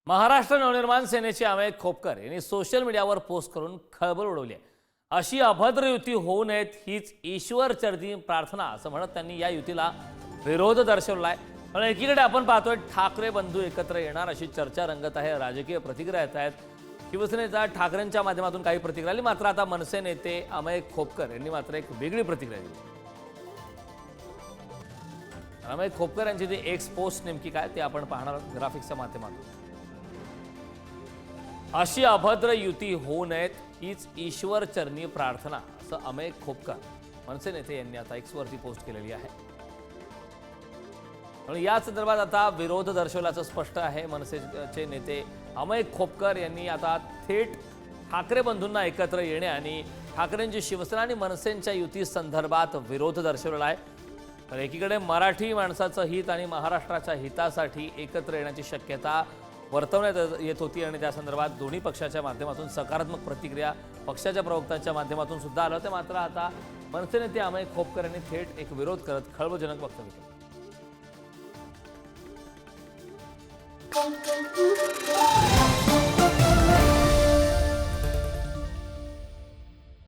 महाराष्ट्र नवनिर्माण सेनेचे अमेय खोपकर यांनी सोशल मीडियावर पोस्ट करून खळबळ उडवली आहे। अशी अभद्र युती होऊ नयेत हीच ईश्वरचरणी प्रार्थना असं म्हणत त्यांनी या युतीला विरोध दर्शवलाय। पण एकीकडे आपण पाहतोय ठाकरे बंधू एकत्र येणार अशी चर्चा रंगत आहे, राजकीय प्रतिक्रिया येत आहेत। शिवसेनेचा ठाकरेंच्या माध्यमातून काही प्रतिक्रिया आली, मात्र आता मनसे नेते अमेय खोपकर यांनी मात्र एक वेगळी प्रतिक्रिया दिली। अमेय खोपकर यांची ती एक्स पोस्ट नेमकी काय ते आपण पाहणार ग्राफिक्सच्या माध्यमातून। अशी अभद्र युती होऊ नयेत हीच ईश्वरचरणी प्रार्थना असं अमेय खोपकर मनसे नेते यांनी आता एक्सवरती पोस्ट केलेली आहे। आणि या संदर्भात आता विरोध दर्शवल्याचं स्पष्ट आहे। मनसेचे नेते अमेय खोपकर यांनी आता थेट ठाकरे बंधूंना एकत्र येणे आणि ठाकरेंची शिवसेना आणि मनसेंच्या युती संदर्भात विरोध दर्शवलेला आहे। तर एकीकडे मराठी माणसाचं हित आणि महाराष्ट्राच्या हितासाठी एकत्र येण्याची शक्यता वर्तवण्यात येत होती आणि त्या संदर्भात दोन्ही पक्षाच्या माध्यमातून सकारात्मक प्रतिक्रिया पक्षाच्या प्रवक्त्यांच्या माध्यमातून सुद्धा आलं होतं। मात्र आता मनसे नेते अमेय खोपकर यांनी थेट एक विरोध करत खळबळजनक वक्तव्य केलं।